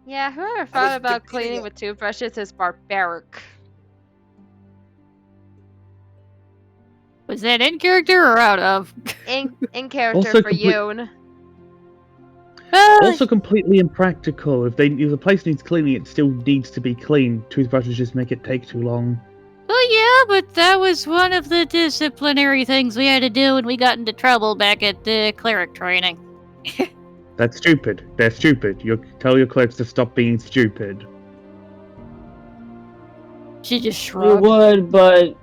Yeah, whoever thought about cleaning with toothbrushes is barbaric. Was that in character or out of? In character Also for Yoon. Also completely impractical. If the place needs cleaning, it still needs to be cleaned. Toothbrushes just make it take too long. Well, yeah, but that was one of the disciplinary things we had to do when we got into trouble back at the cleric training. That's stupid. They're stupid. You tell your clerics to stop being stupid. She just We shrugged. would, but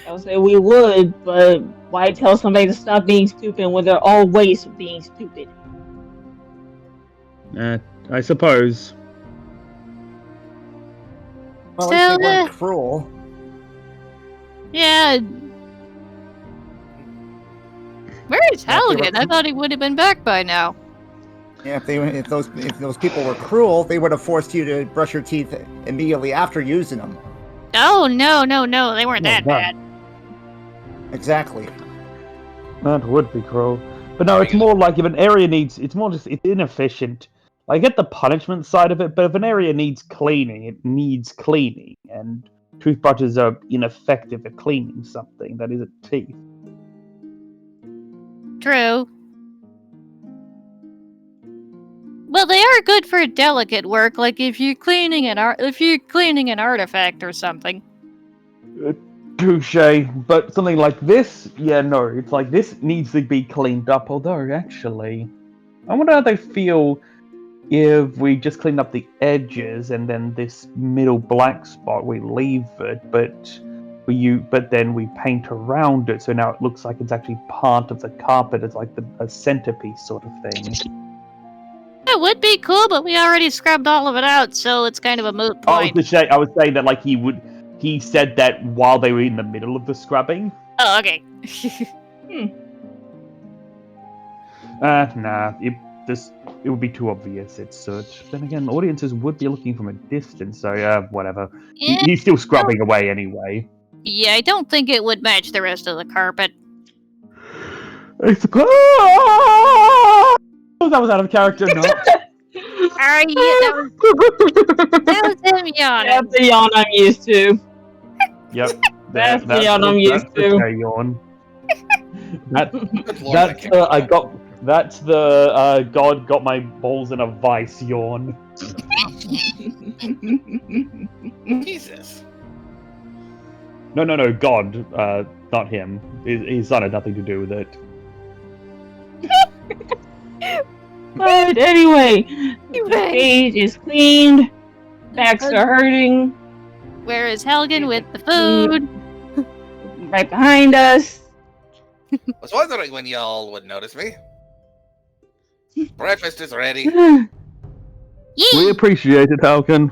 I would say we would, but why tell somebody to stop being stupid when they're always being stupid? I suppose. Well, at least they So, weren't cruel. Yeah. Where is Halligan? I thought he would have been back by now. Yeah, if those people were cruel, they would have forced you to brush your teeth immediately after using them. Oh, no, they weren't that bad. Exactly. That would be cruel. But no, it's more like if an area needs... It's more just... It's inefficient. I get the punishment side of it, but if an area needs cleaning, it needs cleaning. And toothbrushes are ineffective at cleaning something that isn't teeth. True. Well, they are good for delicate work, like if you're cleaning an artifact or something. Touche. But something like this, yeah, no, it's like this needs to be cleaned up. Although, actually, I wonder how they feel if we just clean up the edges and then this middle black spot we leave it, but then we paint around it, so now it looks like it's actually part of the carpet. It's like a centerpiece sort of thing. It would be cool, but we already scrubbed all of it out, so it's kind of a moot point. I was saying that like he said that while they were in the middle of the scrubbing. Oh, okay. Nah, it would be too obvious. It's soot. Then again, audiences would be looking from a distance, so whatever. Yeah, He's still scrubbing away anyway. Yeah, I don't think it would match the rest of the carpet. It's that was out of character, no. Are you? That was him yawning. That's the yawn I'm used to. Yep. That's the yawn I'm used to. Okay, yawn. That's the God got my balls in a vice yawn. Jesus. No, God, not him. His son had nothing to do with it. But anyway, the page is cleaned. Backs are hurting. Where is Helgen with the food? Right behind us. Was wondering when y'all would notice me. Breakfast is ready. We appreciate it, Halkin.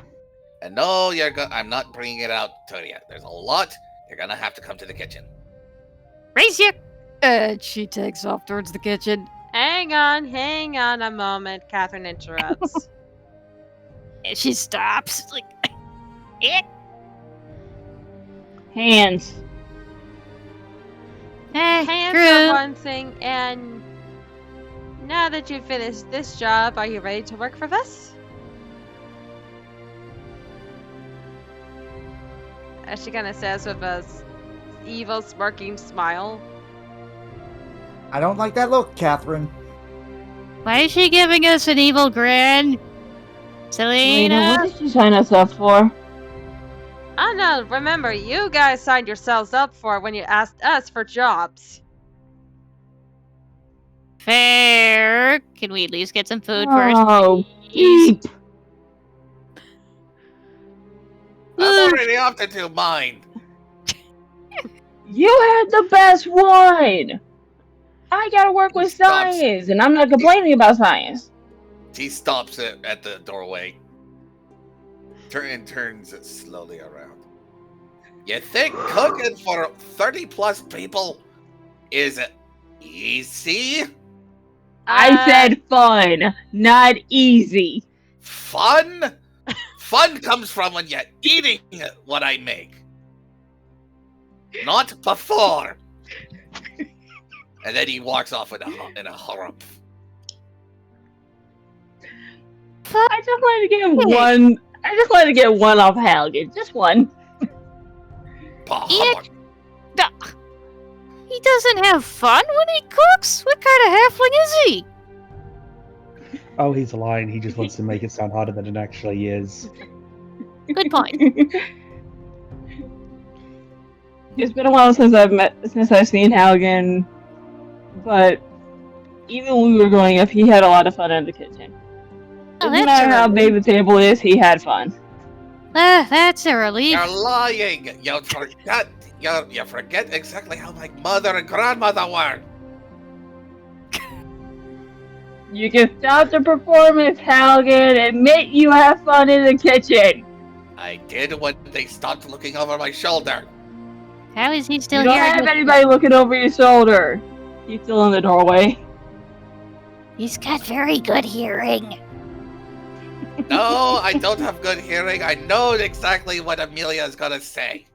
And no, I'm not bringing it out to you. There's a lot. You're gonna have to come to the kitchen. Raise your... she takes off towards the kitchen. Hang on a moment. Catherine interrupts. And she stops. Like, eh. Hands. Hands True. are one thing, and now that you've finished this job, are you ready to work for us? As she kind of says with a evil, smirking smile. I don't like that look, Catherine. Why is she giving us an evil grin? Selena? What did she sign us up for? Oh no, remember, you guys signed yourselves up for it when you asked us for jobs. Fair. Can we at least get some food Oh, first? Eep. I'm already opted to mine. You had the best one. I gotta work He with stops. science, and I'm not complaining about science. He stops at the doorway. Turns it slowly around. You think cooking for 30 plus people is easy? I said fun, not easy. Fun? Fun comes from when you're eating what I make. Not before. And then he walks off in a harumph. I just wanted to get one. I just wanted to get one off Halligan. Just one. Bah, He doesn't have fun when he cooks? What kind of halfling is he? Oh, he's lying. He just wants to make it sound harder than it actually is. Good point. It's been a while since I've seen Halligan, but even when we were growing up, he had a lot of fun in the kitchen. Oh, Doesn't that's matter how big the table is, he had fun. That's a relief. you're lying. You forget exactly how my mother and grandmother were. You can stop the performance, Halligan. Admit you have fun in the kitchen. I did when they stopped looking over my shoulder. How is he still You don't here? have anybody looking over your shoulder. He's still in the doorway. He's got very good hearing. No, I don't have good hearing. I know exactly what Amelia is gonna say.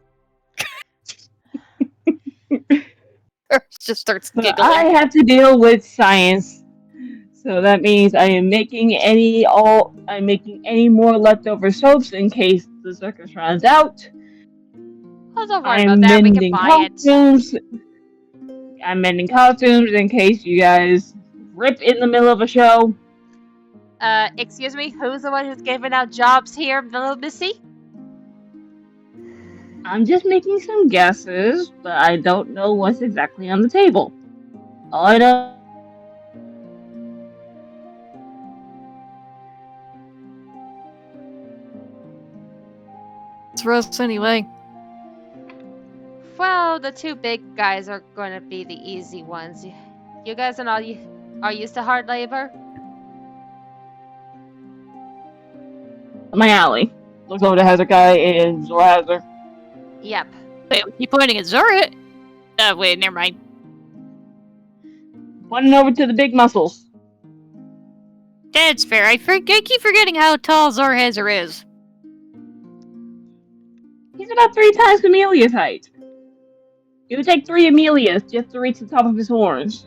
Just starts But giggling. I have to deal with science, so that means I am making any more leftover soaps in case the circus runs out. Oh, don't worry I'm about that. We can mending buy it. costumes. I'm mending costumes in case you guys rip in the middle of a show. Excuse me, who's the one who's giving out jobs here, little missy? I'm just making some guesses, but I don't know what's exactly on the table. All I know. It's Russ anyway. Well, the two big guys are going to be the easy ones. You guys are used to hard labor? My alley. Looks over to Hezekiah and Zorhazer. Yep. Wait, was he pointing at Zora? Wait, never mind. Pointing over to the big muscles. That's fair. I keep forgetting how tall Zorhazer is. He's about 3 times Amelia's height. It would take 3 Amelias just to reach the top of his horns.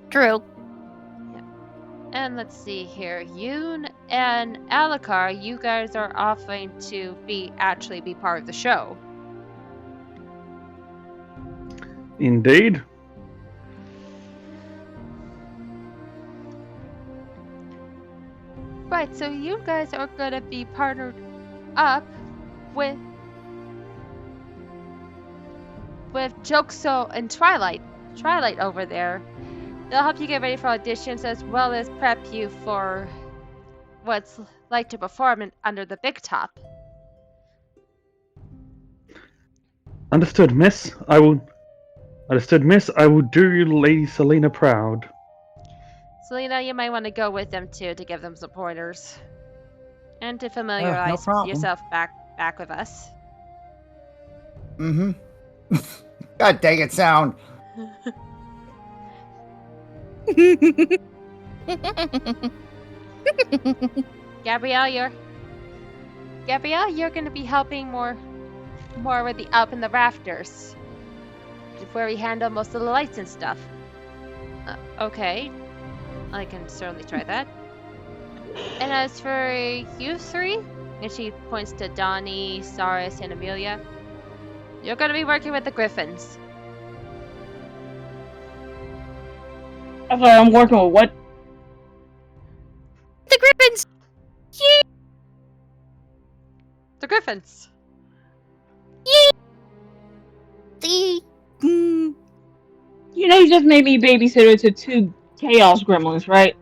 True. And let's see here. Yoon and Alucard, you guys are offering to actually be part of the show. Indeed. Right, so you guys are gonna be partnered up with Jokso and Twilight over there. They'll help you get ready for auditions as well as prep you for what's like to perform under the big top. Understood, miss. I will do Lady Selena proud. Selena, you might want to go with them too to give them some pointers. And to familiarize problem. yourself back with us. Mm-hmm. God dang it, sound. Gabrielle, you're gonna be helping more with the up in the rafters, where we handle most of the lights and stuff. Okay, I can certainly try that. And as for you three, and she points to Donnie, Saris, and Amelia, you're gonna be working with the Griffins. I'm sorry, I'm working with what? The Griffins! Yay! The Griffins. Yay! You know, you just made me babysitter to 2 chaos gremlins, right?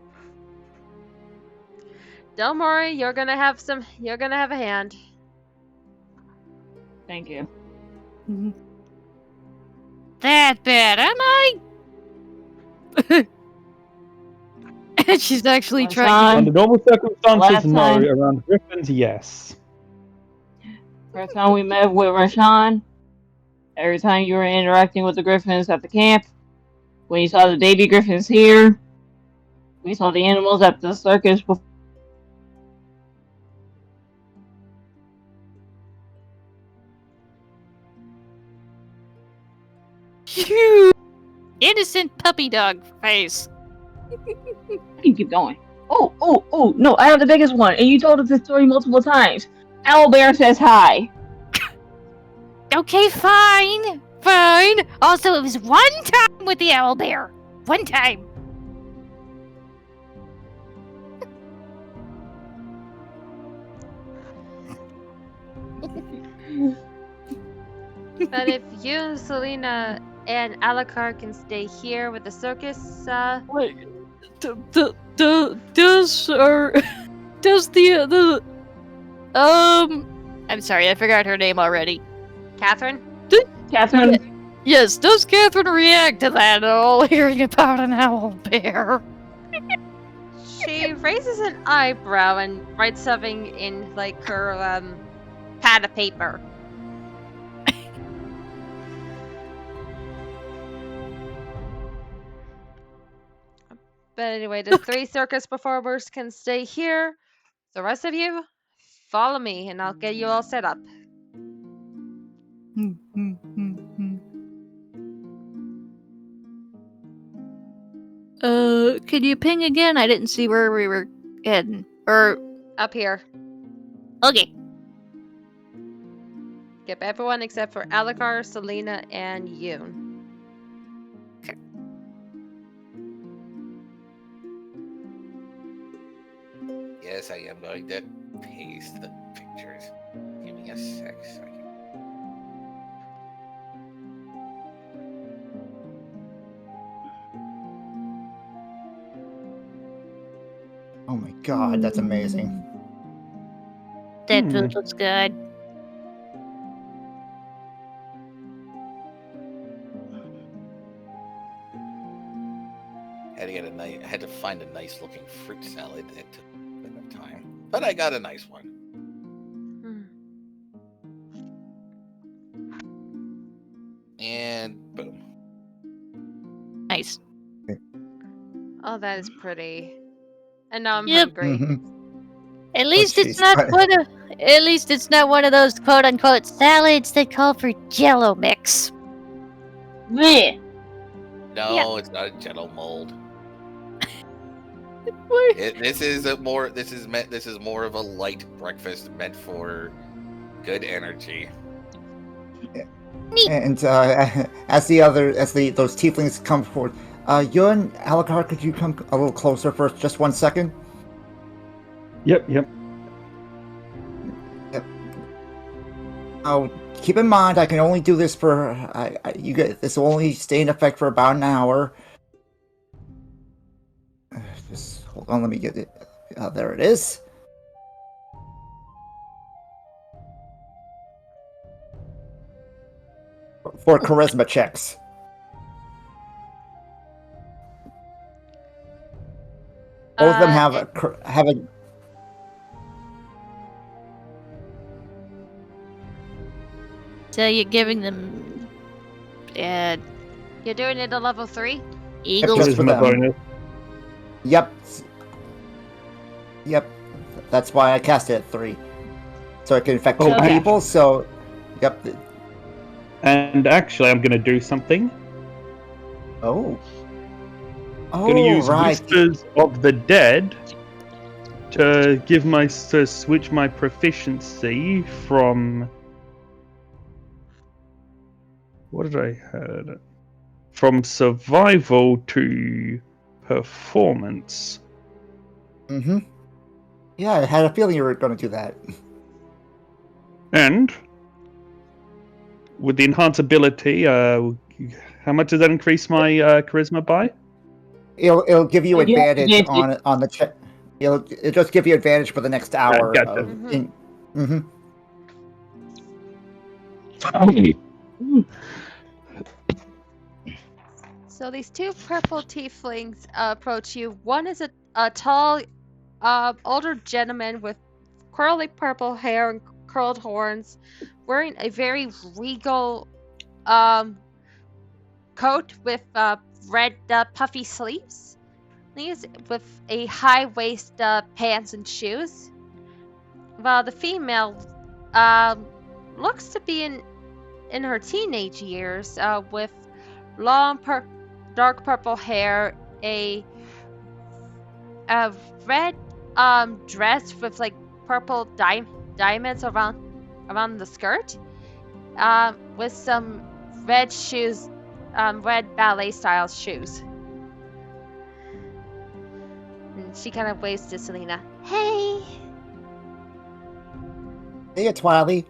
Don't worry, you're gonna have a hand. Thank you. That bad, am I? She's actually Rashawn? trying. Under normal circumstances, Last no. time- Around Griffins, yes. First time we met with Rashawn, every time you were interacting with the Griffins at the camp, when you saw the baby Griffins here, we saw the animals at the circus before. Phew. Innocent puppy dog face. You can keep going. Oh, no, I have the biggest one, and you told us this story multiple times. Owlbear says hi. Okay, fine. Fine. Also, it was one time with the owlbear. One time. But if you, Selena, and Alucard can stay here with the circus, Wait. Does the I'm sorry, I forgot her name already. Catherine? Catherine, Yes, does Catherine react to that at all, hearing about an owlbear? She raises an eyebrow and writes something in, like, her, pad of paper. But anyway, the 3 circus performers can stay here. The rest of you, follow me, and I'll get you all set up. Can you ping again? I didn't see where we were heading. Or, Up here. okay. Get everyone except for Alucard, Selena, and Yoon. Yes, I am going to paste the pictures. Give me a sec. So I can... Oh my god, that's amazing. That food looks good. I had to find a nice looking fruit salad. It took a bit of time, but I got a nice one. And boom. Nice. Oh, that is pretty. And now I'm Yep. hungry. Mhm. At least it's jeez. not one of. At least it's not one of those quote unquote salads that call for Jello mix. bleh. No, Yeah. it's not a Jello mold. What? This is more of a light breakfast meant for good energy. And as those tieflings come forward, Yun, Alucard, could you come a little closer for just 1 second? Yep. Oh, keep in mind, I can only do this for this will only stay in effect for about an hour. Just hold on, let me get it. There it is. For charisma checks. Both of them have a So you're giving them. You're doing it at level 3? Eagles. Just for Charisma them. bonus. Yep. That's why I cast it at 3. So it can affect two Okay. people, so yep. And actually, I'm going to do something. Oh. I'm going to use right. Whispers of the Dead to switch my proficiency from. What did I had? From survival to performance. Mm-hmm. Yeah, I had a feeling you were going to do that. And with the enhance ability, how much does that increase my charisma by? It'll give you Yeah, advantage on the check. It'll just give you advantage for the next hour. gotcha. So these 2 purple tieflings approach you. One is a tall, older gentleman with curly purple hair and curled horns, wearing a very regal coat with red puffy sleeves. With a high waist pants and shoes. While the female looks to be in her teenage years, with long dark purple hair, a red dress with like purple diamonds around the skirt, with some red shoes, red ballet style shoes. And she kind of waves to Selena. Hey! Hey, Twiley.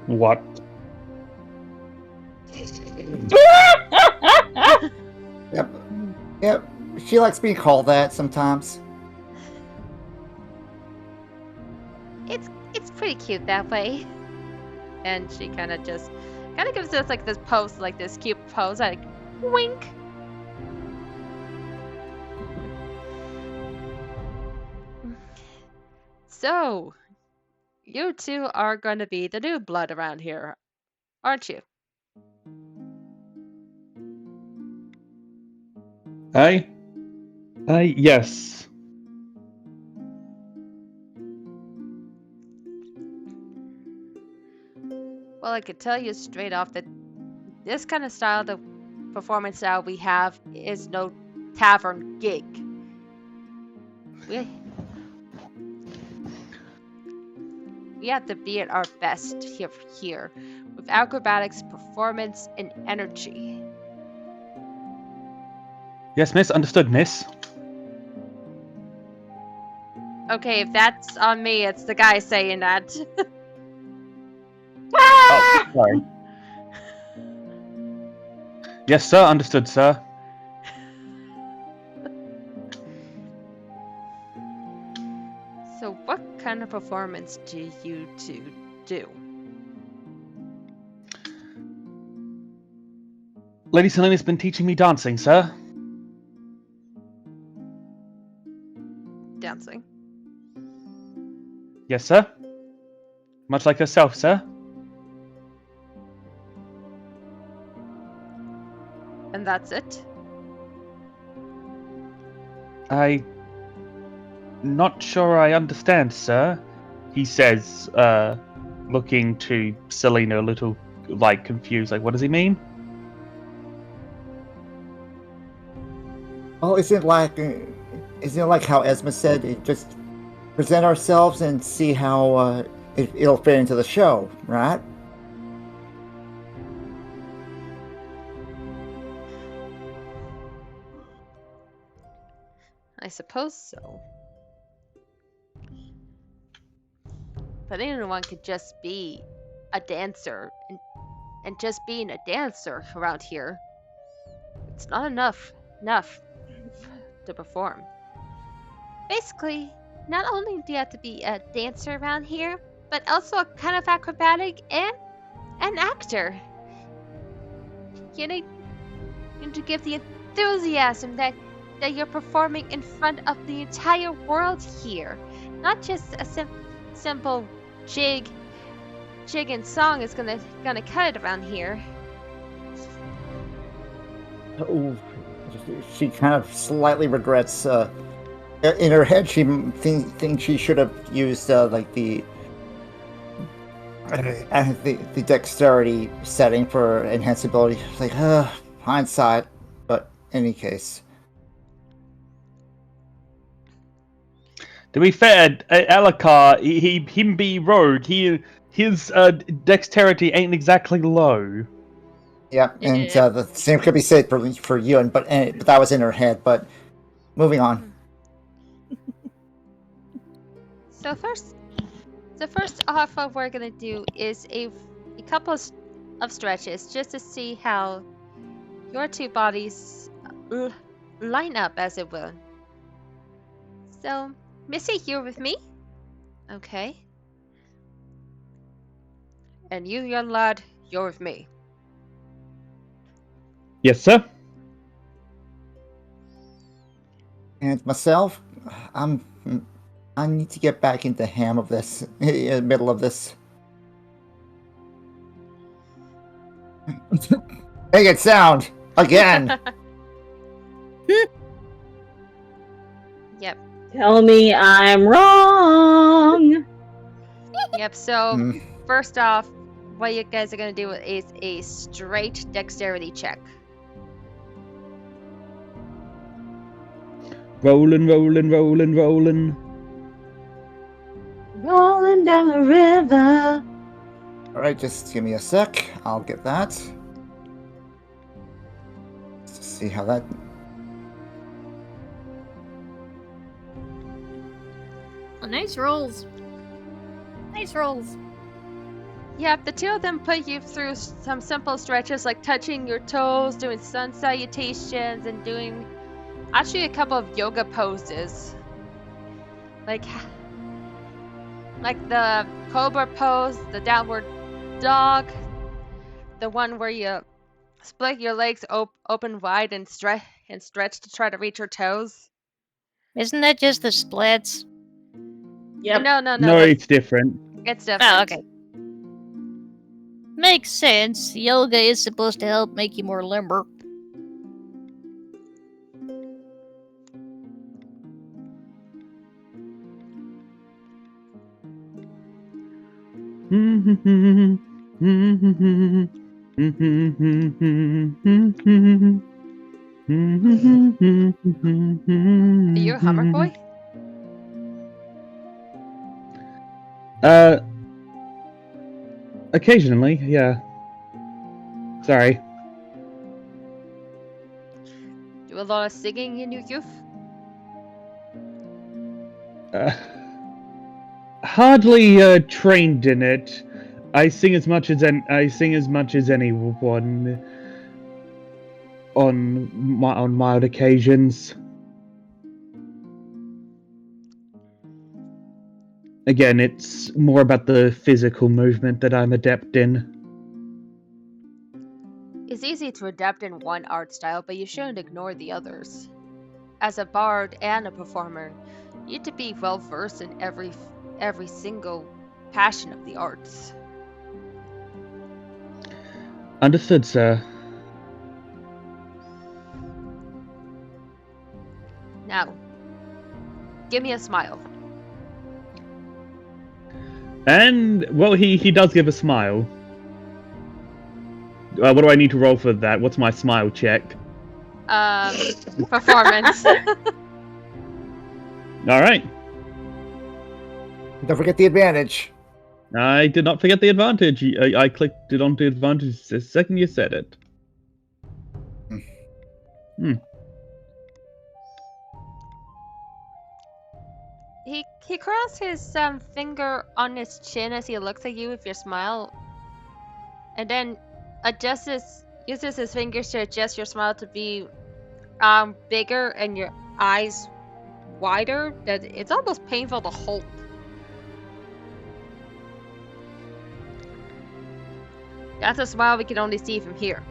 What? Yep. Yep. She likes being called that sometimes. It's pretty cute that way. And she kind of gives us like this pose, like this cute pose, like wink. So, you two are going to be the new blood around here, aren't you? Yes. Well, I could tell you straight off that this kind of style, the performance style we have, is no tavern gig. We have to be at our best here with acrobatics, performance, and energy. Yes, miss. Understood, miss. Okay, if that's on me, it's the guy saying that. Oh, sorry. Yes, sir. Understood, sir. So what kind of performance do you two do? Lady Selena's been teaching me dancing, sir. Dancing. Yes, sir. Much like herself, sir. And that's it? Not sure I understand, sir. He says, looking to Selena a little, like, confused. Like, what does he mean? Well, isn't it like how Esma said? Just present ourselves and see how it'll fit into the show, right? I suppose so. But anyone could just be a dancer, and just being a dancer around here, it's not enough to perform. Basically, not only do you have to be a dancer around here, but also a kind of acrobatic and an actor. You need to give the enthusiasm that you're performing in front of the entire world here. Not just a simple jig and song is gonna cut it around here. Oh, she kind of slightly regrets. In her head, she thinks she should have used like the dexterity setting for enhanceability. It's like hindsight, but in any case. To be fair, Alucard, him be rogue. His dexterity ain't exactly low. Yeah, and Yeah. the same could be said for Ewan, but that was in her head. But moving on. So first off, what we're gonna do is a couple of stretches just to see how your two bodies line up, as it will. So, Missy, you're with me? Okay. And you, young lad, you're with me. Yes, sir. And myself, I need to get back into ham of this, in the middle of this. Make it sound again. Yep. Tell me I'm wrong. Yep. So Hmm. first off, what you guys are gonna do is a straight dexterity check. Rolling, rolling, rolling, rolling. Rolling down the river. All right, just give me a sec. I'll get that. Let's just see how that. Nice rolls. Nice rolls. Yep, the two of them put you through some simple stretches like touching your toes, doing sun salutations, and doing actually a couple of yoga poses. Like the cobra pose, the downward dog, the one where you split your legs open wide and stretch to try to reach your toes. Isn't that just the splits? Yep. No, No, it's different. it's different. Oh, okay. Makes sense. Yoga is supposed to help make you more limber. Are you a Hummer boy? Occasionally, yeah. Sorry. Do a lot of singing in your youth? Hardly trained in it. I sing as much as anyone on mild occasions. Again, it's more about the physical movement that I'm adept in. It's easy to adapt in one art style, but you shouldn't ignore the others. As a bard and a performer, you need to be well versed in every single passion of the arts. Understood, sir. Now, give me a smile. And, well, he does give a smile. What do I need to roll for that? What's my smile check? Performance. Alright. Don't forget the advantage. I did not forget the advantage. I clicked it onto advantage the second you said it. He crosses his finger on his chin as he looks at you with your smile, and then uses his fingers to adjust your smile to be bigger and your eyes wider. That it's almost painful to hold. That's a smile we can only see from here.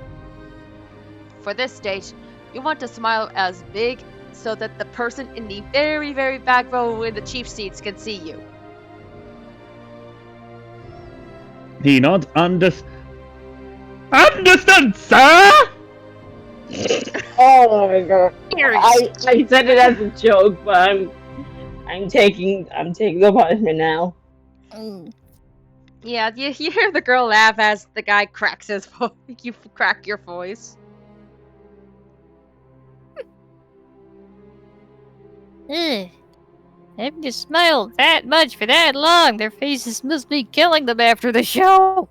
For this stage, you want to smile as big so that the person in the very, very back row in the chief seats can see you. He nods. Understood, sir! Oh my god. Ears. I said it as a joke, but I'm taking the punishment now. Mm. Yeah, you hear the girl laugh as the guy cracks his voice. You crack your voice. Ugh. Having to smile that much for that long, their faces must be killing them after the show.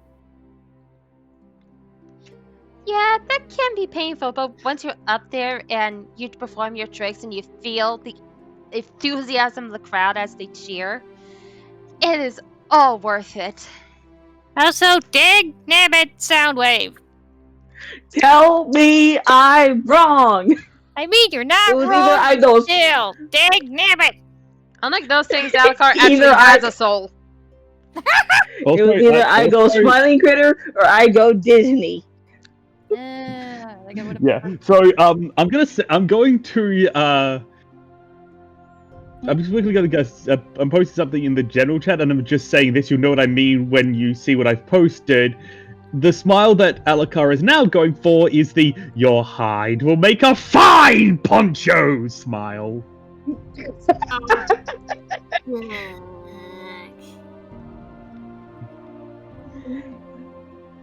Yeah, that can be painful, but once you're up there and you perform your tricks and you feel the enthusiasm of the crowd as they cheer, it is all worth it. Also, dig nabbit Soundwave. Tell me I'm wrong. I mean, you're not It was wrong. either I go Still, dig nabbit. Unlike those things, Alucard actually Either has I- a soul. It was either I go Smiling Critter or I go Disney. I think I would've- Yeah. So I'm going to I'm just quickly going to guess. I'm posting something in the general chat, and I'm just saying this. You'll know what I mean when you see what I've posted. The smile that Alakar is now going for is the "Your hide will make a fine poncho" smile.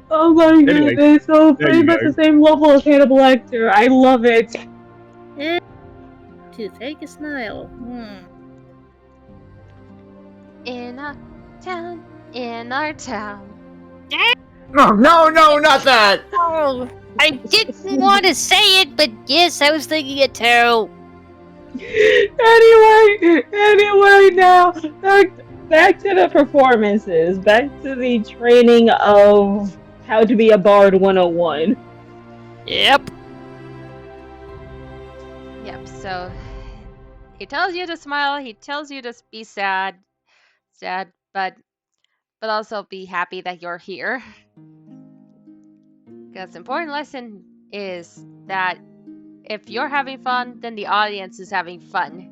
Oh my Anyway, goodness, so there pretty you much go. the same level as Hannibal Lecter. I love it. To fake a smile. In our town, in our town. No, not that! Oh, I didn't want to say it, but yes, I was thinking it too. Anyway, now back to the performances, back to the training of how to be a bard 101. Yep. Yep, so he tells you to smile, he tells you to be sad, but also be happy that you're here. Because the important lesson is that if you're having fun, then the audience is having fun.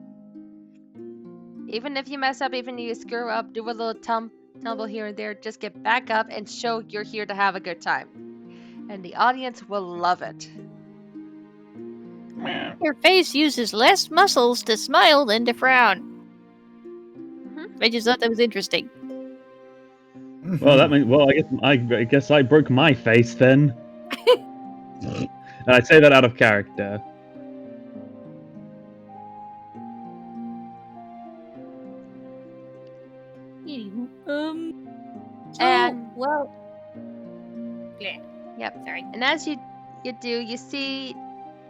Even if you mess up, even if you screw up, do a little tumble here and there, just get back up and show you're here to have a good time. And the audience will love it. Your face uses less muscles to smile than to frown. I just thought that was interesting. Well, that means. Well, I guess I broke my face then. And I say that out of character. And well, yep. Sorry. And as you do, you see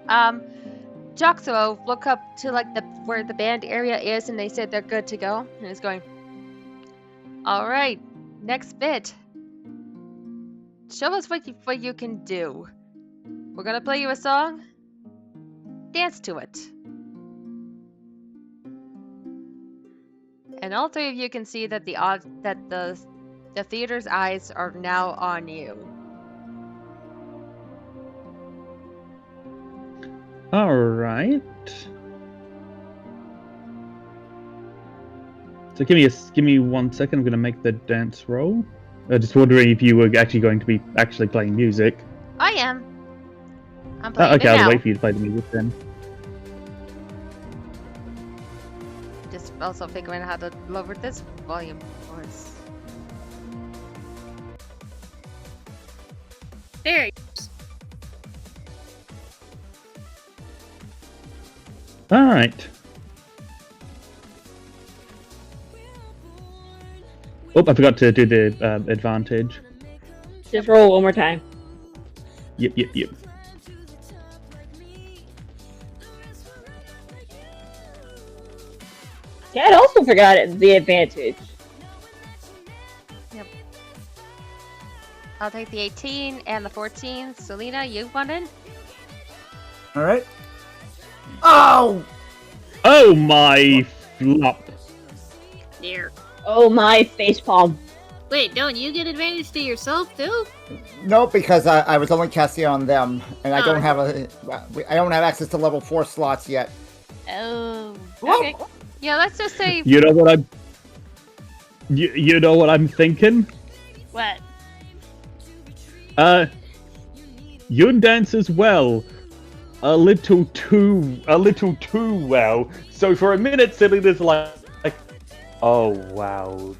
Joxo look up to like where the band area is, and they said they're good to go. And he's going, all right, next bit. Show us what you can do. We're gonna play you a song. Dance to it. And all three of you can see that the theater's eyes are now on you. All right. So give me 1 second. I'm gonna make the dance roll. Just wondering if you were actually going to be playing music. I am. I'm playing Okay, it now. I'll wait for you to play the music then. Just also figuring out how to lower this volume, of course. There. All right. Oh, I forgot to do the advantage. Just roll one more time. Yep. Cat also forgot the advantage. Yep. I'll take the 18 and the 14. Selena, you want in? Alright. Oh! Oh my flop! There. Oh my facepalm. Wait, don't you get advantage to yourself too? No, because I was only casting on them, and I Oh. don't have access to level 4 slots yet. Oh. Okay. Yeah, let's just say You know what I'm. You know what I'm thinking? What? Yun dances well. A little too well. So for a minute, Selena's like, oh wow,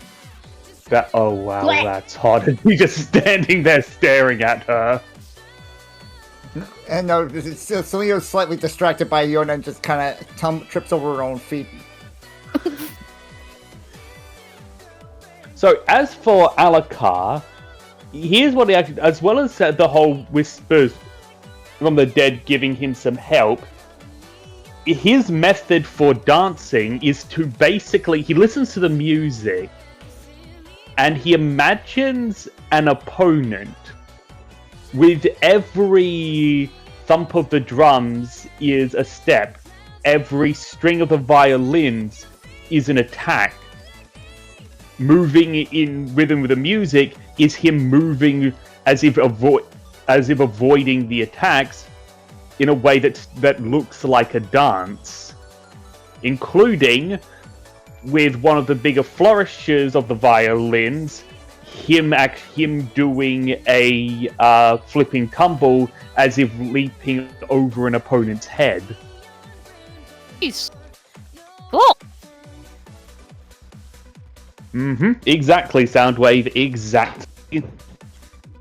Blech. that's hot. And he's just standing there staring at her. And no, Selena's slightly distracted by Yona and just kind of trips over her own feet. So as for Alakar, here's what he actually, as well as the whole whispers from the dead giving him some help, his method for dancing is to basically, he listens to the music and he imagines an opponent. With every thump of the drums is a step. Every string of the violins is an attack. Moving in rhythm with the music is him moving as if avoiding the attacks in a way that looks like a dance, including with one of the bigger flourishes of the violins, him doing a flipping tumble as if leaping over an opponent's head. Nice. Cool. Exactly, Soundwave, exactly.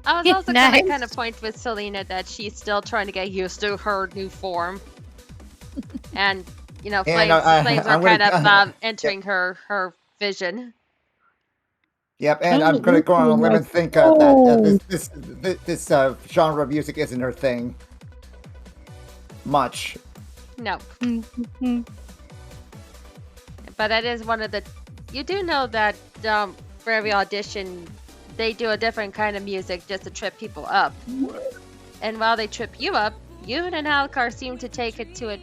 I was also gonna Nice. kind of point with Selena that she's still trying to get used to her new form. And, you know, flames, flames are I'm gonna- kind of entering her vision. Yep, and I'm gonna go on a limb and think that this genre of music isn't her thing. Much. No. Mhm. But that is one of the... You do know that for every audition, they do a different kind of music just to trip people up. And while they trip you up, Yoon and Alcar seem to take it to it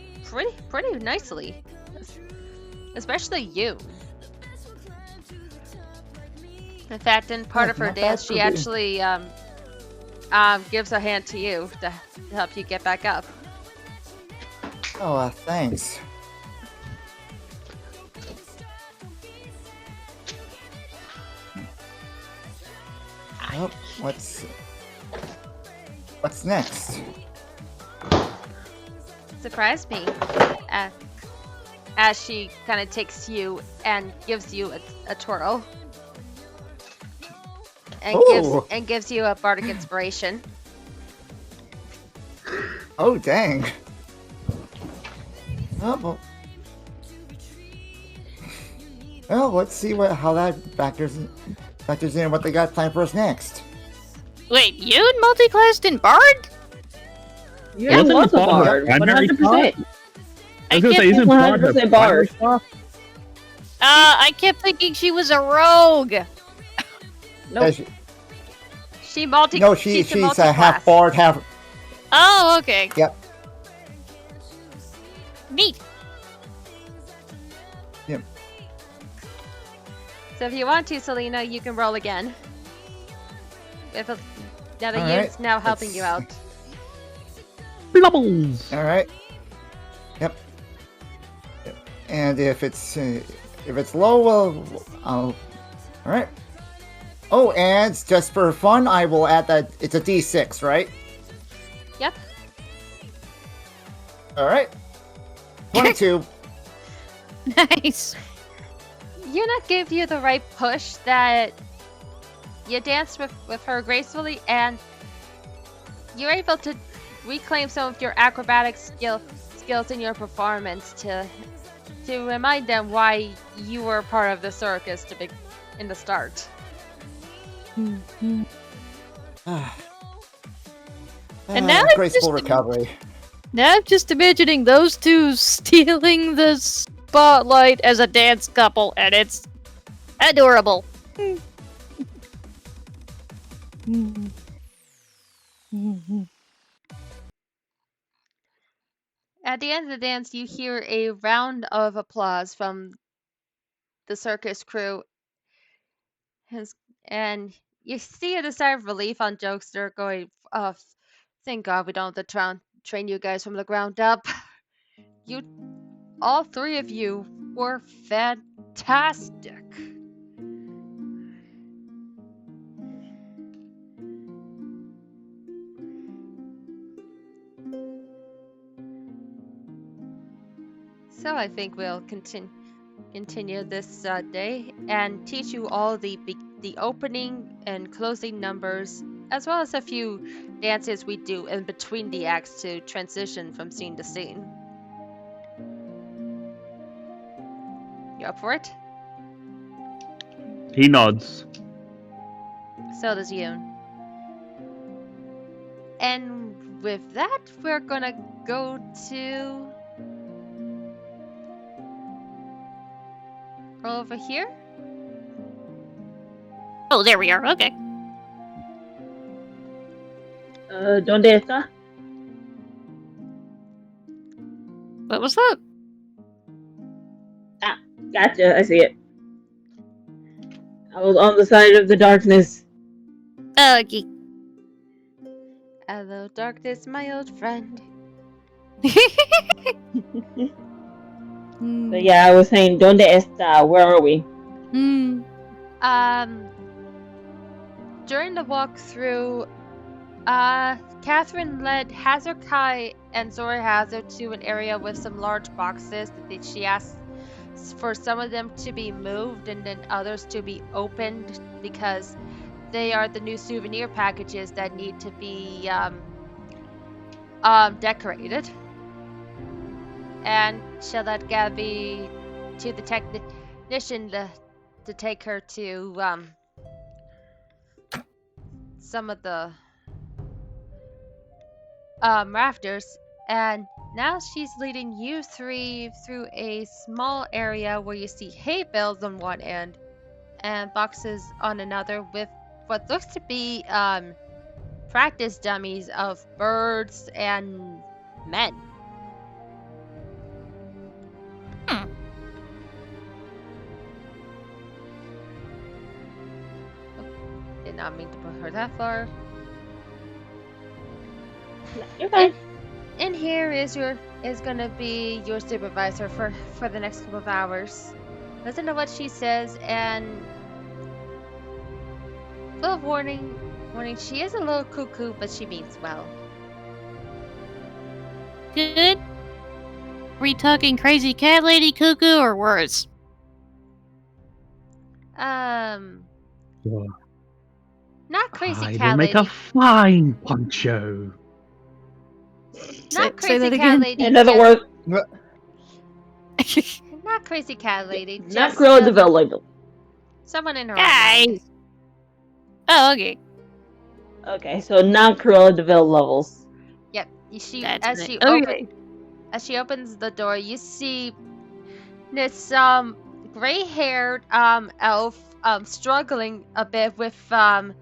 pretty nicely. Especially Yoon. In fact, in part of her not bad dance, for she me. actually gives a hand to you to help you get back up. Oh, thanks. Well, what's next? Surprised me as she kind of takes you and gives you a twirl and gives you a bardic inspiration. Oh, dang. Oh, well, let's see how that factors in what they got planned for us next. Wait, you multi-classed in Bard? Yeah, Wasn't lots the of bard bard. primary 100%. I was gonna say, isn't Bard her 100% bard. primary class? I kept thinking she was a rogue. Nope. She's She's a multi-class. half bard, half. Oh, okay. Yep. Neat. So if you want to, Selena, you can roll again. Now that Alright, Yoon's now helping you out. Blubbles! All right. Yep. And if it's low, well, All right. Oh, and just for fun, I will add that it's a D6, right? Yep. All right. 22. Nice. Yuna gave you the right push that you danced with her gracefully, and you're able to reclaim some of your acrobatic skills in your performance to remind them why you were part of the circus in the start. And now I'm Graceful just- recovery. Now I'm just imagining those two stealing the spotlight as a dance couple, and it's adorable. At the end of the dance, you hear a round of applause from the circus crew, and you see a sigh of relief on Jokester going, "Oh, thank God we don't have to train you guys from the ground up. All three of you were fantastic." So I think we'll continue this day and teach you all the opening and closing numbers, as well as a few dances we do in between the acts to transition from scene to scene. You up for it? He nods. So does Yoon. And with that, we're gonna go to over here. Oh, there we are. Okay. ¿Dónde está? What was that? Gotcha, I see it. I was on the side of the darkness. Okay. Hello, darkness, my old friend. But yeah, I was saying, ¿Dónde está? Where are we? During the walkthrough, Catherine led Hazarkai and Zora Hazard to an area with some large boxes that she asked for some of them to be moved and then others to be opened because they are the new souvenir packages that need to be decorated. And she'll let Gabby to the technician to take her to some of the rafters, and now she's leading you three through a small area where you see hay bales on one end and boxes on another with what looks to be practice dummies of birds and men. Did not mean to put her that far. You're fine. And here is gonna be your supervisor for the next couple of hours. Listen to what she says, and little warning, she is a little cuckoo, but she means well. Good. Are we talking crazy cat lady cuckoo or worse? Not crazy I cat will make lady. a fine poncho. Not Say crazy that cat again. lady. In other just- words, not crazy cat lady. not Just Cruella de Vil level. someone in her own Guys. mind. Oh, okay. Okay, so not Cruella de Vil levels. Yep. That's As right. she Okay. as she opens the door, you see this gray-haired elf struggling a bit with a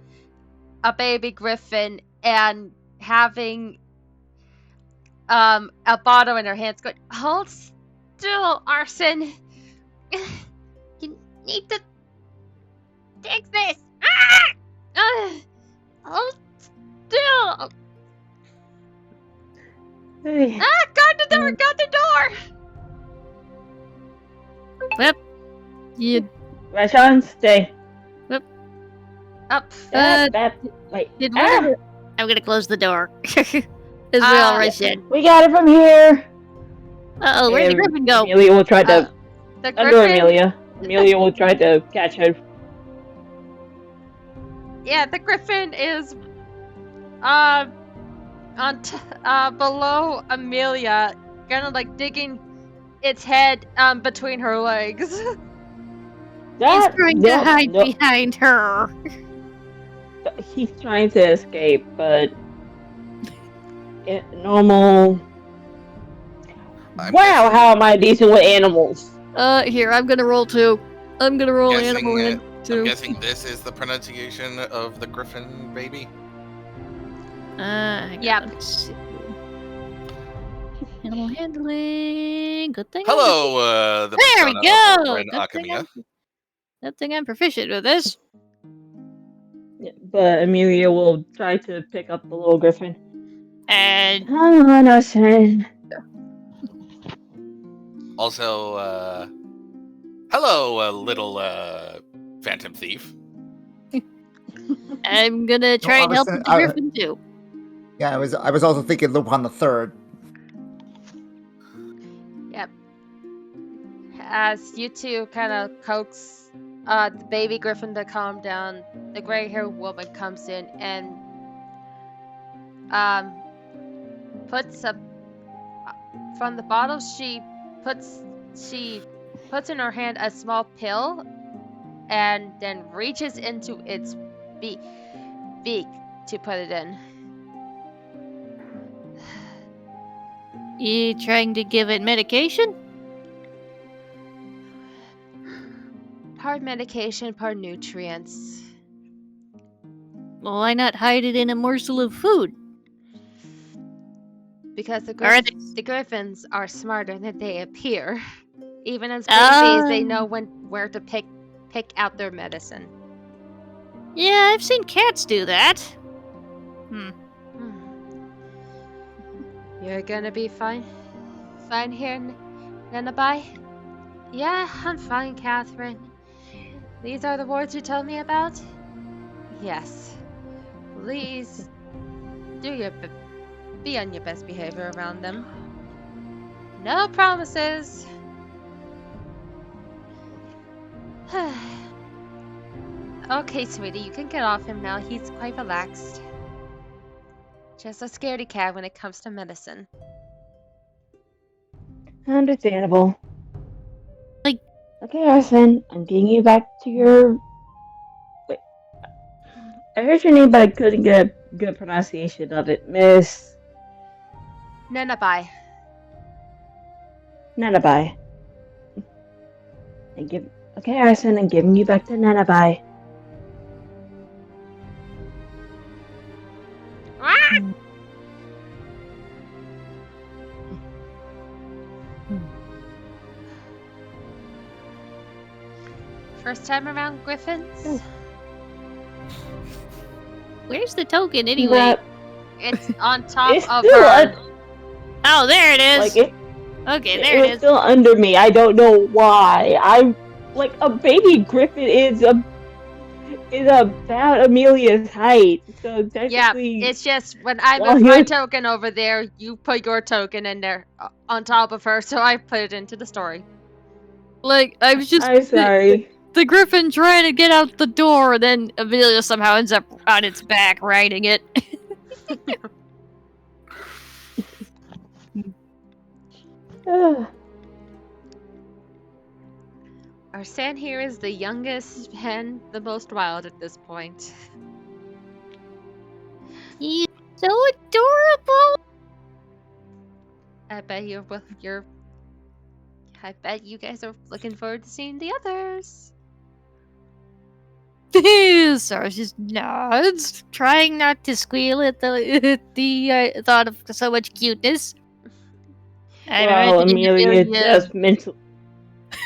baby griffin and having a bottle in her hands going, "Hold still, Arson. You need to take this. Hold still. Hey. Guard the door, guard the door." Yep. You Rashawn, stay. Up. Wait. did Ah, whatever. I'm gonna close the door. As we already said. we got it from here. Uh-oh, where'd the And griffin go? Amelia will try to. The Under griffin. Amelia. Amelia will try to catch her. Yeah, the griffin is below Amelia, kind of like digging its head between her legs. He's trying to hide behind her. He's trying to escape, but normal. Wow, how am I decent with animals? Here, I'm gonna roll two. I'm gonna roll Guessing, animal in I'm two. guessing this is the pronunciation of the griffin baby. Hang on, Yep. let's see. Animal handling. Good thing. Hello, the There we persona of go. Ren Akamiya. Good thing I'm proficient with this. But Amelia will try to pick up the little griffin. And Come on, Ocean. Also, hello, little phantom thief. I'm gonna try I and was help gonna- with the griffin too. Yeah, I was also thinking Lupin the Third. Yep. As you two kind of coax the baby griffin to calm down, the gray-haired woman comes in and puts up from the bottle. She puts in her hand a small pill, and then reaches into its beak to put it in. You trying to give it medication? Part medication, part nutrients. Well, why not hide it in a morsel of food? Because the Are the griffins are smarter than they appear. Even as babies, they know where to pick out their medicine. Yeah, I've seen cats do that. You're gonna be fine. Fine here, Nanabai? Yeah, I'm fine, Catherine. These are the wards you told me about? Yes. Please, be on your best behavior around them. No promises. Okay, sweetie, you can get off him now. He's quite relaxed. Just a scaredy cat when it comes to medicine. Understandable. Like- Okay, Arsene, I'm getting you back to your. Wait. I heard your name, but I couldn't get a good pronunciation of it. Miss Nanabai. Nanabai. Okay, Arsene, I'm giving you back to Nanabai. First time around Griffins? Where's the token anyway? That- It's on top It's of still her. Oh, there it is. Like it, Okay, it there was it is. still under me. I don't know why. I'm like a baby griffin is about Amelia's height. So Yeah, technically, it's just when I Well, moved my here's- token over there, you put your token in there on top of her, so I put it into the story. Like, I was just I'm sorry. the griffin trying to get out the door, then Amelia somehow ends up on its back riding it. Arsene here is the youngest and the most wild at this point. He's so adorable. I bet I bet you guys are looking forward to seeing the others. Sarah just nods, trying not to squeal at the thought of so much cuteness. Well,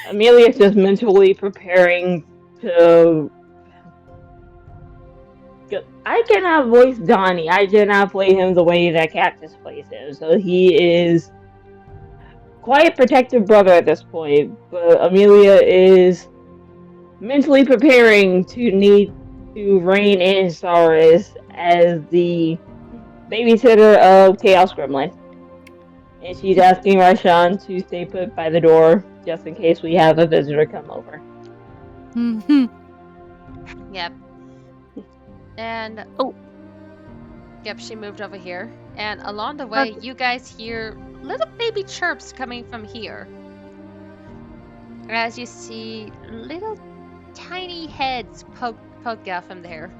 Amelia's just mentally preparing to. I cannot voice Donnie. I cannot play him the way that Cactus plays him. So he is quite a protective brother at this point. But Amelia is mentally preparing to need to rein in Cyrus as the babysitter of Chaos Gremlin. And she's asking Raishan to stay put by the door just in case we have a visitor come over. Yep. And yep, she moved over here. And along the way, you guys hear little baby chirps coming from here. As you see little tiny heads poke out from there.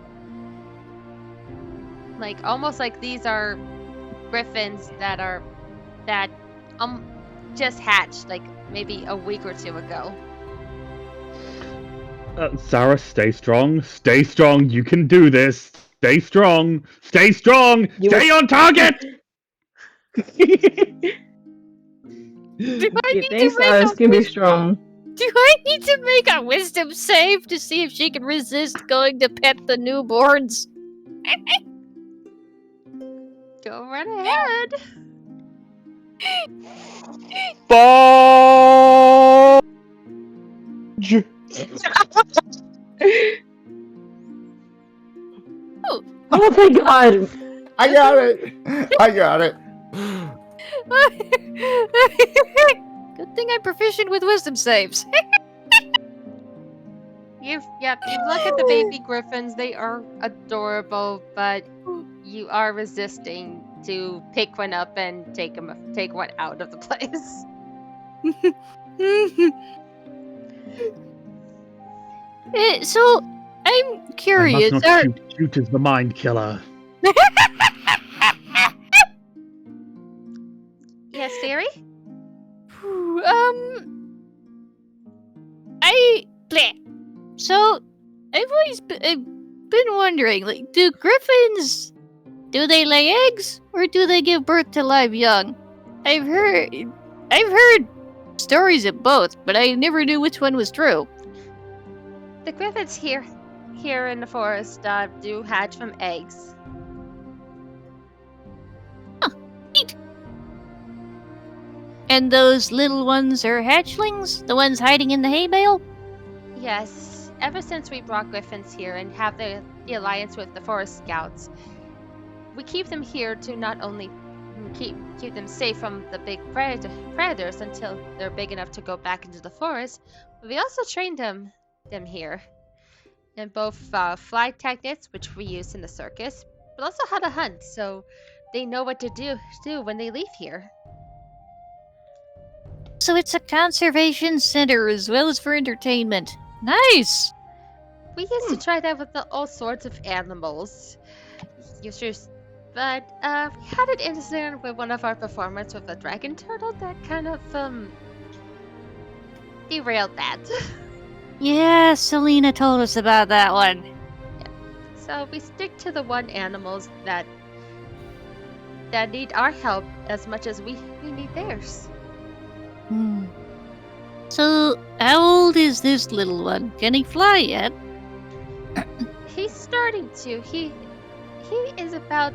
Like almost like these are griffins that just hatched like maybe a week or two ago. Sarah, stay strong. Stay strong. You can do this. Stay strong. Stay strong. Stay on target. Do I You need think to make Cyrus a can be strong? Do I need to make a wisdom save to see if she can resist going to pet the newborns? Go right ahead. Fudge. Oh my god! I got it. I got it. Good thing I'm proficient with wisdom saves. You look at the baby griffins, they are adorable, but you are resisting to pick one up and take one out of the place. So, I'm curious. I must not shoot as the mind killer. Yes, Theory? So, I've always been wondering, like, do griffins, do they lay eggs, or do they give birth to live young? I've heard stories of both, but I never knew which one was true. The griffins here in the forest do hatch from eggs. Neat. And those little ones are hatchlings? The ones hiding in the hay bale? Yes, ever since we brought griffins here and have the alliance with the forest scouts, we keep them here to not only keep them safe from the big predators until they're big enough to go back into the forest, but we also train them here in both fly tactics, which we use in the circus, but also how to hunt, so they know what to do when they leave here. So it's a conservation center as well as for entertainment. Nice! We used to try that with all sorts of animals. But we had an incident with one of our performers with a dragon turtle that kind of derailed that. Yeah, Selena told us about that one. So we stick to the animals that need our help as much as we need theirs. So, how old is this little one? Can he fly yet? He's starting to. He is about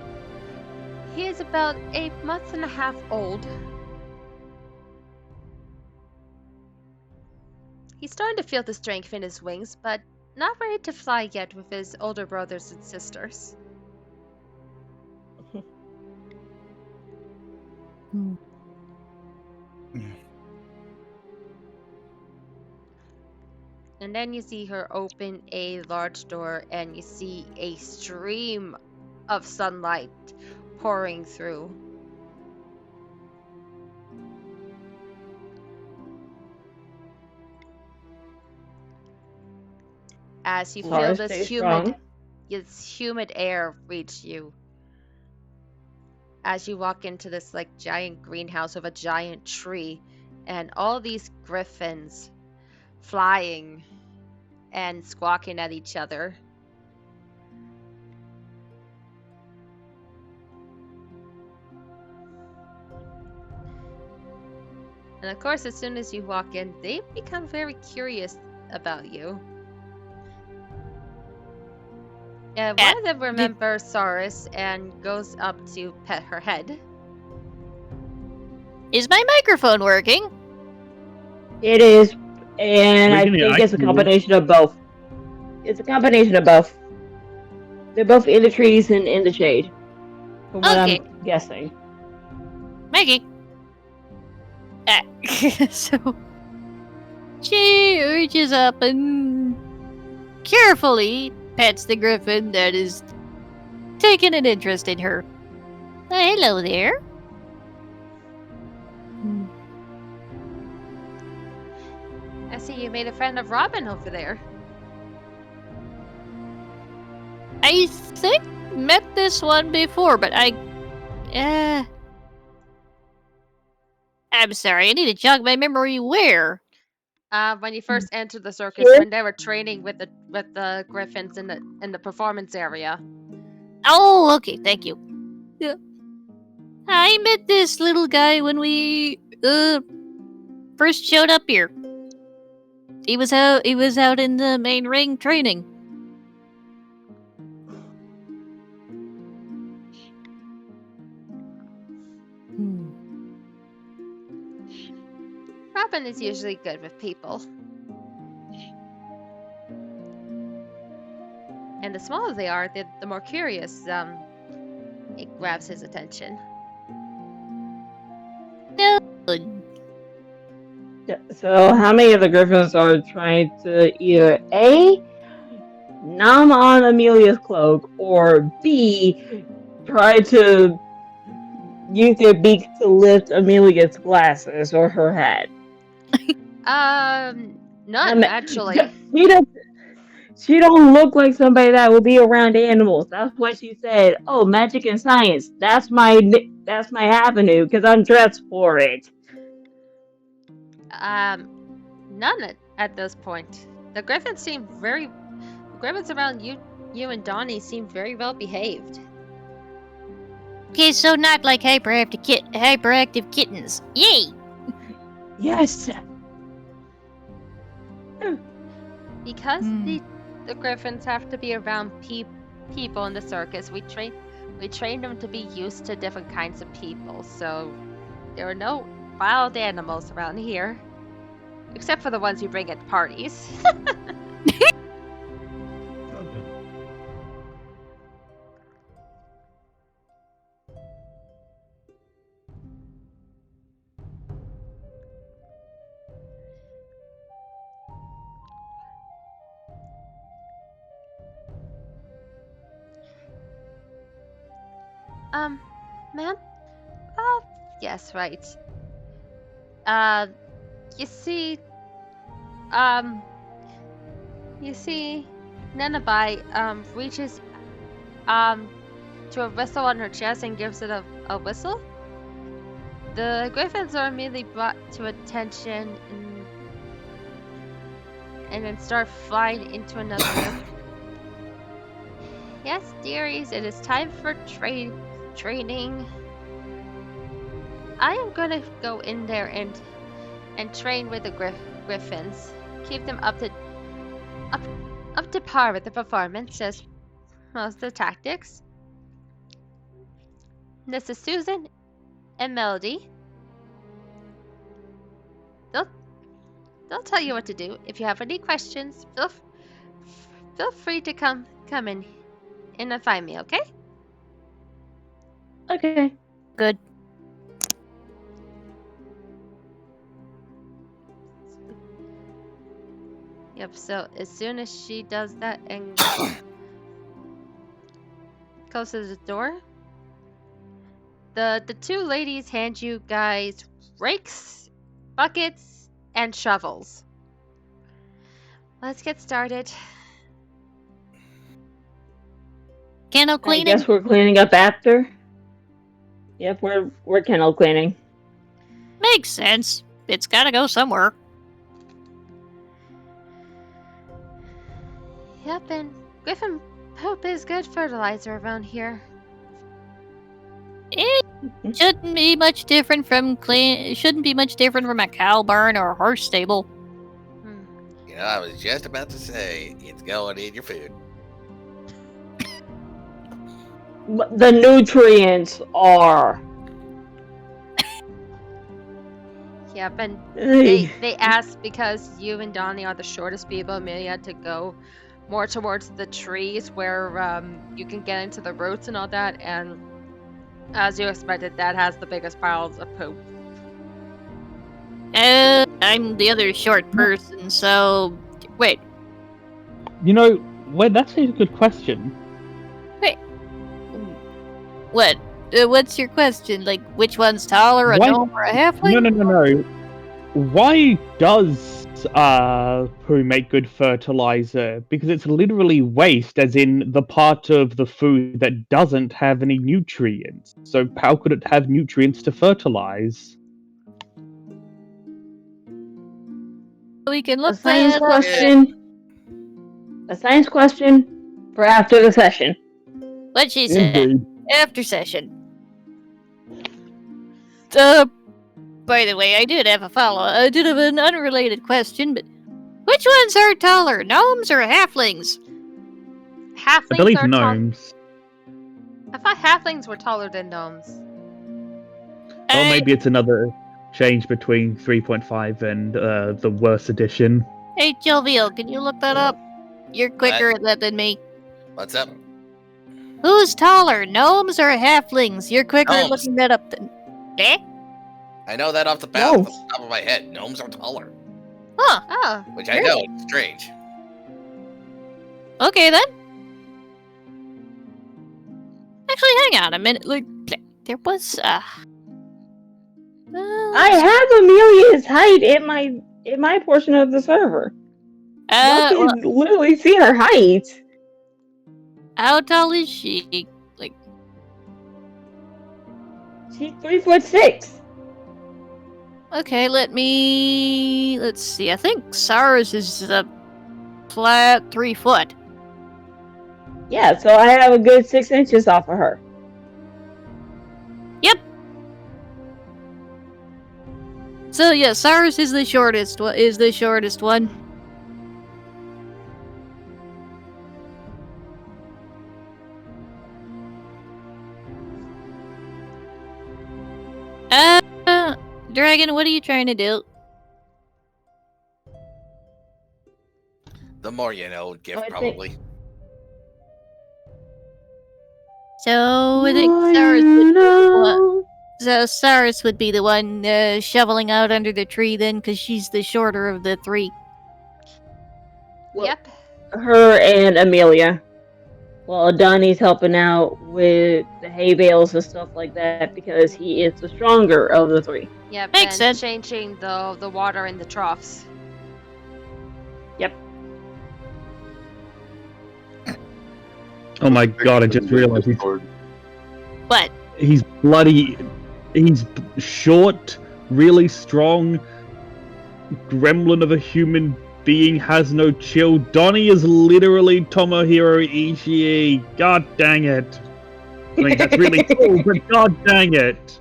a month and a half old. He's starting to feel the strength in his wings, but not ready to fly yet with his older brothers and sisters. And then you see her open a large door and you see a stream of sunlight pouring through. As you feel this humid air reach you. As you walk into this giant greenhouse of a giant tree and all these griffins flying and squawking at each other. And of course, as soon as you walk in, they become very curious about you. One of them remembers Saris and goes up to pet her head. Is my microphone working? It is, and I think it's a combination of both. It's a combination of both. They're both in the trees and in the shade, from what I'm guessing. Maggie. So she reaches up and carefully pets the griffin that is taking an interest in her. Hello there. I see you made a friend of Robin over there. I think met this one before, but I'm sorry, I need to jog my memory where. When you first entered the circus, when they were training with the griffins in the performance area. Oh, okay, thank you. Yeah. I met this little guy when we first showed up here. He was out in the main ring training. Robin is usually good with people. And the smaller they are, the more curious it grabs his attention. So how many of the griffins are trying to either A, nom on Amelia's cloak, or B, try to use their beaks to lift Amelia's glasses or her hat? None, actually. She don't look like somebody that would be around animals. That's why she said, "Oh, magic and science. That's my avenue because I'm dressed for it." None at this point. The griffins around you and Donnie seem very well behaved. Okay, so not like hyperactive kittens. Yay! Yes. Because the griffins have to be around people in the circus, we train them to be used to different kinds of people. So there are no wild animals around here. Except for the ones you bring at parties. Ma'am? Yes, right. You see, Nenabai, reaches, to a whistle on her chest and gives it a whistle. The griffins are immediately brought to attention and then start flying into another room. Yes, dearies, it is time for training. I am gonna go in there and train with the griffins. Keep them up to par with the performance as well as the tactics. This is Susan and Melody. They'll tell you what to do. If you have any questions, feel free to come in and find me, okay? Okay. Good. Yep, so as soon as she does that and closes the door, the two ladies hand you guys rakes, buckets, and shovels. Let's get started. Kennel I cleaning? guess we're cleaning up after. Yep, we're kennel cleaning. Makes sense. It's gotta go somewhere. Yep, and Griffin poop is good fertilizer around here. It shouldn't be much different from a cow barn or a horse stable. You know, I was just about to say, it's going in your food. The nutrients are. Yep, and they ask because you and Donnie are the shortest people. Amelia had to go more towards the trees where you can get into the roots and all that, and as you expected, that has the biggest piles of poop. I'm the other short person, so... Wait. You know, wait, that's a good question. What? What's your question? Like, which one's taller, a Why- gnome or a halfling? No. Why does poo make good fertilizer? Because it's literally waste, as in the part of the food that doesn't have any nutrients. So how could it have nutrients to fertilize? We can A look science that up. question. A science question for after the session. What she said. Indeed. After session. By the way, I did have an unrelated question, but which ones are taller, gnomes or halflings? Halflings I believe are gnomes. I thought halflings were taller than gnomes. Or maybe it's another change between 3.5 and the worst edition. Hey, Jovial, can you look that up? You're quicker at that than me. What's up? Who's taller, gnomes or halflings? You're quicker at Gnomes. looking that up than... Eh? I know that off the top of my head. Gnomes are taller. Huh. Oh, Which I know is strange. Okay, then. Actually, hang on a minute. Like, there was, I have Amelia's height in my portion of the server. You can literally see her height. how tall is she? Like, She's 3'6". okay, let's see. I think Sarah's is a flat 3 foot. Yeah, so I have a good 6 inches off of her. Yep. So yeah, Sarah's is the shortest one. Dragon, what are you trying to do? The more you know, gift I think- probably. So I think Cyrus would be the one. So Cyrus would be the one shoveling out under the tree then, because she's the shorter of the three. Well, Yep. Her and Amelia. While Donnie's helping out with the hay bales and stuff like that because he is the stronger of the three. Yep. Makes and sense. changing the water in the troughs. Oh my god, I just realized What? he's bloody. He's short, really strong, gremlin of a human being, has no chill. Donnie is literally Tomohiro Ishii. God dang it. I mean, that's really cool, but god dang it.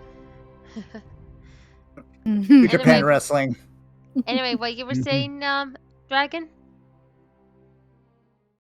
New Japan Anyway. wrestling. Anyway, what you were saying, Dragon?